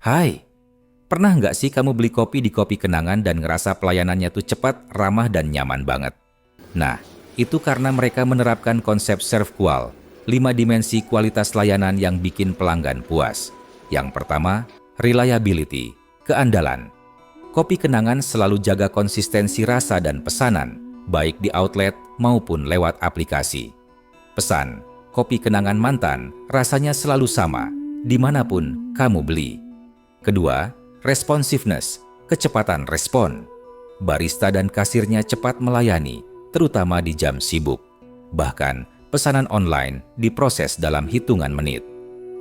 Hai, pernah nggak sih kamu beli kopi di Kopi Kenangan dan ngerasa pelayanannya tuh cepat, ramah, dan nyaman banget? Nah, itu karena mereka menerapkan konsep ServQual, 5 dimensi kualitas layanan yang bikin pelanggan puas. Yang pertama, reliability, keandalan. Kopi Kenangan selalu jaga konsistensi rasa dan pesanan, baik di outlet maupun lewat aplikasi. Pesan, Kopi Kenangan Mantan rasanya selalu sama, dimanapun kamu beli. Kedua, responsiveness, kecepatan respon. Barista dan kasirnya cepat melayani, terutama di jam sibuk. Bahkan, pesanan online diproses dalam hitungan menit.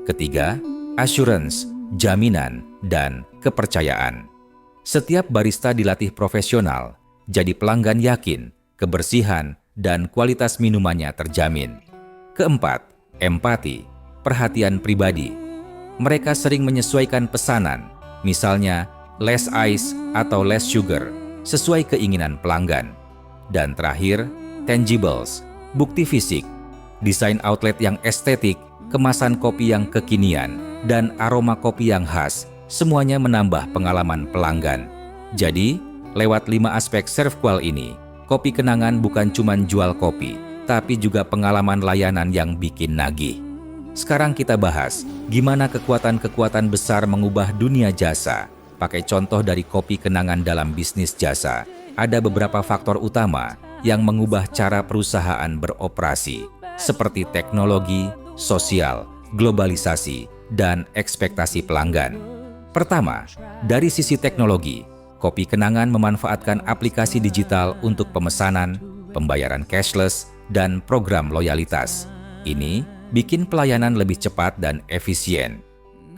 Ketiga, assurance, jaminan, dan kepercayaan. Setiap barista dilatih profesional, jadi pelanggan yakin, kebersihan, dan kualitas minumannya terjamin. Keempat, empati, perhatian pribadi. Mereka sering menyesuaikan pesanan, misalnya less ice atau less sugar, sesuai keinginan pelanggan. Dan terakhir, tangibles, bukti fisik, desain outlet yang estetik, kemasan kopi yang kekinian, dan aroma kopi yang khas, semuanya menambah pengalaman pelanggan. Jadi, lewat 5 aspek ServQual ini, Kopi Kenangan bukan cuma jual kopi, tapi juga pengalaman layanan yang bikin nagih. Sekarang kita bahas gimana kekuatan-kekuatan besar mengubah dunia jasa. Pakai contoh dari Kopi Kenangan dalam bisnis jasa, ada beberapa faktor utama yang mengubah cara perusahaan beroperasi, seperti teknologi, sosial, globalisasi, dan ekspektasi pelanggan. Pertama, dari sisi teknologi, Kopi Kenangan memanfaatkan aplikasi digital untuk pemesanan, pembayaran cashless, dan program loyalitas. Ini bikin pelayanan lebih cepat dan efisien.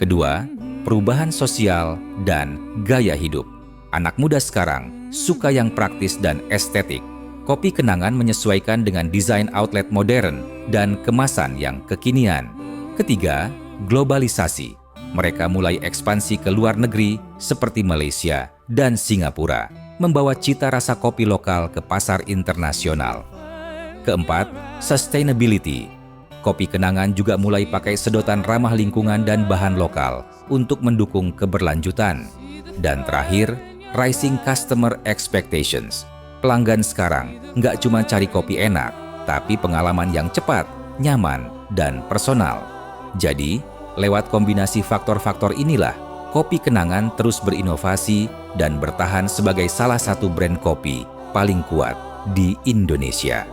Kedua, perubahan sosial dan gaya hidup. Anak muda sekarang suka yang praktis dan estetik. Kopi Kenangan menyesuaikan dengan desain outlet modern dan kemasan yang kekinian. Ketiga, globalisasi. Mereka mulai ekspansi ke luar negeri seperti Malaysia dan Singapura, membawa cita rasa kopi lokal ke pasar internasional. Keempat, sustainability. Kopi Kenangan juga mulai pakai sedotan ramah lingkungan dan bahan lokal untuk mendukung keberlanjutan. Dan terakhir, rising customer expectations. Pelanggan sekarang nggak cuma cari kopi enak, tapi pengalaman yang cepat, nyaman, dan personal. Jadi, lewat kombinasi faktor-faktor inilah, Kopi Kenangan terus berinovasi dan bertahan sebagai salah satu brand kopi paling kuat di Indonesia.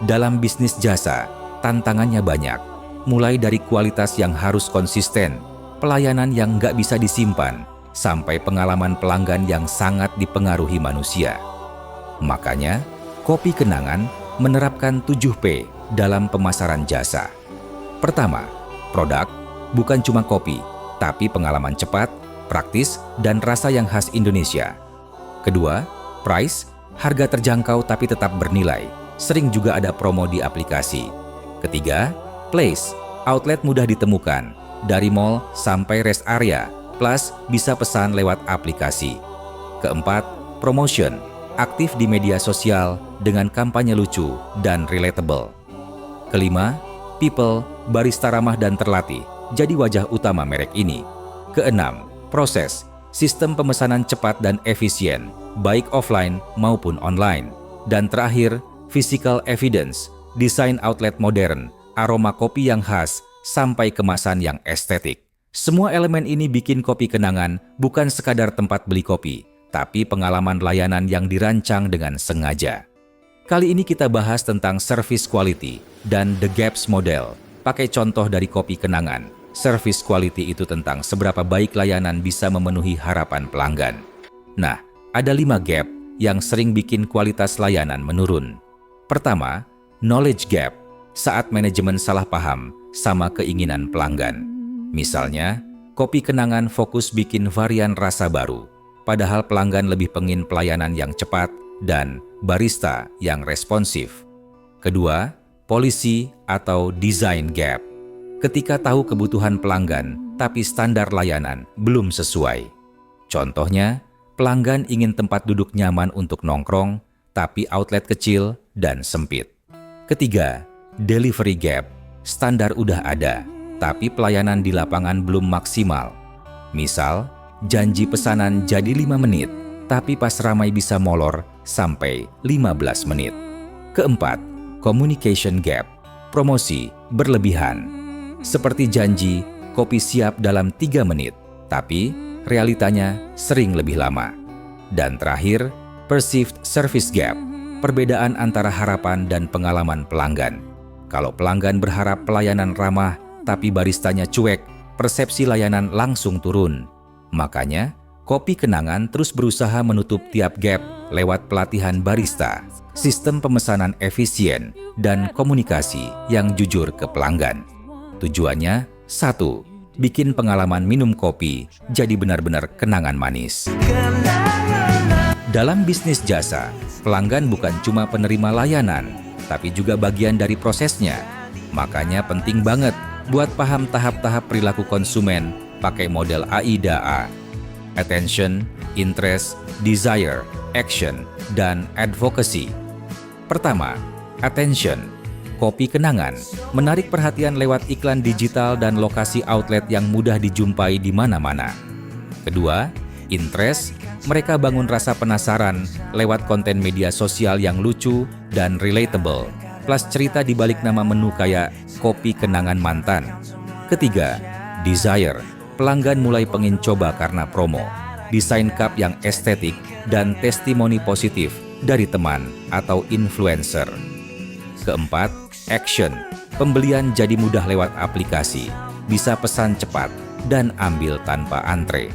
Dalam bisnis jasa, tantangannya banyak, mulai dari kualitas yang harus konsisten, pelayanan yang nggak bisa disimpan, sampai pengalaman pelanggan yang sangat dipengaruhi manusia. Makanya, Kopi Kenangan menerapkan 7P dalam pemasaran jasa. Pertama, produk bukan cuma kopi, tapi pengalaman cepat, praktis, dan rasa yang khas Indonesia. Kedua, price, harga terjangkau tapi tetap bernilai. Sering juga ada promo di aplikasi. Ketiga, place, outlet mudah ditemukan, dari mall sampai rest area, plus bisa pesan lewat aplikasi. Keempat, promotion, aktif di media sosial dengan kampanye lucu dan relatable. Kelima, people, barista ramah dan terlatih, jadi wajah utama merek ini. Keenam, proses, sistem pemesanan cepat dan efisien, baik offline maupun online. Dan terakhir, physical evidence, desain outlet modern, aroma kopi yang khas, sampai kemasan yang estetik. Semua elemen ini bikin Kopi Kenangan bukan sekadar tempat beli kopi, tapi pengalaman layanan yang dirancang dengan sengaja. Kali ini kita bahas tentang service quality dan the gaps model. Pakai contoh dari Kopi Kenangan, service quality itu tentang seberapa baik layanan bisa memenuhi harapan pelanggan. Nah, ada 5 gap yang sering bikin kualitas layanan menurun. Pertama, knowledge gap, saat manajemen salah paham sama keinginan pelanggan. Misalnya, Kopi Kenangan fokus bikin varian rasa baru, padahal pelanggan lebih pengin pelayanan yang cepat dan barista yang responsif. Kedua, policy atau design gap. Ketika tahu kebutuhan pelanggan, tapi standar layanan belum sesuai. Contohnya, pelanggan ingin tempat duduk nyaman untuk nongkrong, tapi outlet kecil dan sempit. Ketiga, delivery gap. Standar udah ada, tapi pelayanan di lapangan belum maksimal. Misal, janji pesanan jadi 5 menit, tapi pas ramai bisa molor sampai 15 menit. Keempat, communication gap, promosi berlebihan. Seperti janji, kopi siap dalam 3 menit, tapi realitanya sering lebih lama. Dan terakhir, perceived service gap, perbedaan antara harapan dan pengalaman pelanggan. Kalau pelanggan berharap pelayanan ramah, tapi baristanya cuek, persepsi layanan langsung turun. Makanya, Kopi Kenangan terus berusaha menutup tiap gap lewat pelatihan barista, sistem pemesanan efisien, dan komunikasi yang jujur ke pelanggan. Tujuannya, 1. Bikin pengalaman minum kopi jadi benar-benar kenangan manis. Dalam bisnis jasa, pelanggan bukan cuma penerima layanan, tapi juga bagian dari prosesnya. Makanya penting banget buat paham tahap-tahap perilaku konsumen pakai model AIDA-A. Attention, Interest, Desire, Action, dan Advocacy. Pertama, Attention. Kopi Kenangan menarik perhatian lewat iklan digital dan lokasi outlet yang mudah dijumpai di mana-mana. Kedua, Interest. Mereka bangun rasa penasaran lewat konten media sosial yang lucu dan relatable, plus cerita di balik nama menu kayak Kopi Kenangan Mantan. Ketiga, Desire. Pelanggan mulai pengen coba karena promo, desain cup yang estetik, dan testimoni positif dari teman atau influencer. Keempat, Action. Pembelian jadi mudah lewat aplikasi, bisa pesan cepat, dan ambil tanpa antre.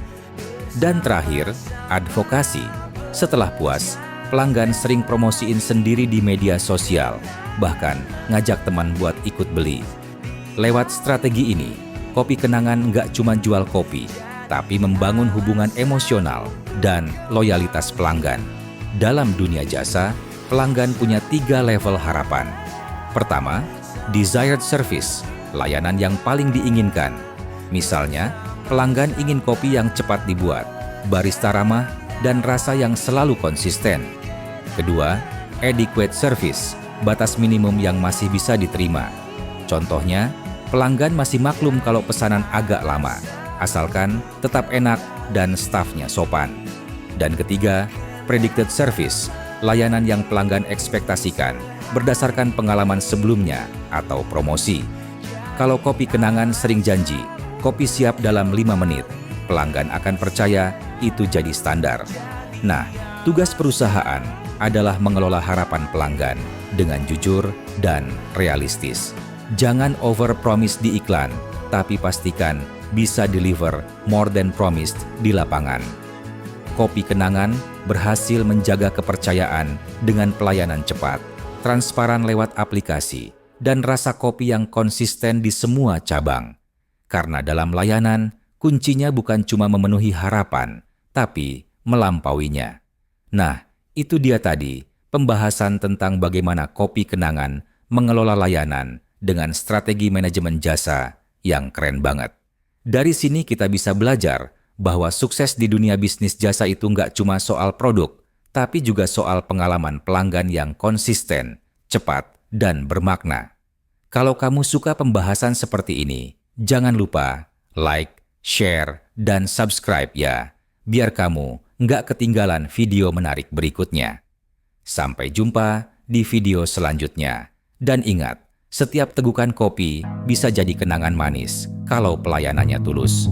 Dan terakhir, Advokasi. Setelah puas, pelanggan sering promosiin sendiri di media sosial, bahkan ngajak teman buat ikut beli. Lewat strategi ini, Kopi Kenangan nggak cuma jual kopi, tapi membangun hubungan emosional dan loyalitas pelanggan. Dalam dunia jasa, pelanggan punya 3 level harapan. Pertama, desired service, layanan yang paling diinginkan. Misalnya, pelanggan ingin kopi yang cepat dibuat, barista ramah, dan rasa yang selalu konsisten. Kedua, adequate service, batas minimum yang masih bisa diterima. Contohnya, pelanggan masih maklum kalau pesanan agak lama, asalkan tetap enak dan stafnya sopan. Dan ketiga, predicted service, layanan yang pelanggan ekspektasikan berdasarkan pengalaman sebelumnya atau promosi. Kalau Kopi Kenangan sering janji, kopi siap dalam 5 menit, pelanggan akan percaya itu jadi standar. Nah, tugas perusahaan adalah mengelola harapan pelanggan dengan jujur dan realistis. Jangan over-promise di iklan, tapi pastikan bisa deliver more than promised di lapangan. Kopi Kenangan berhasil menjaga kepercayaan dengan pelayanan cepat, transparan lewat aplikasi, dan rasa kopi yang konsisten di semua cabang. Karena dalam layanan, kuncinya bukan cuma memenuhi harapan, tapi melampauinya. Nah, itu dia tadi pembahasan tentang bagaimana Kopi Kenangan mengelola layanan dengan strategi manajemen jasa yang keren banget. Dari sini kita bisa belajar bahwa sukses di dunia bisnis jasa itu nggak cuma soal produk, tapi juga soal pengalaman pelanggan yang konsisten, cepat, dan bermakna. Kalau kamu suka pembahasan seperti ini, jangan lupa like, share, dan subscribe ya, biar kamu nggak ketinggalan video menarik berikutnya. Sampai jumpa di video selanjutnya. Dan ingat, setiap tegukan kopi bisa jadi kenangan manis kalau pelayanannya tulus.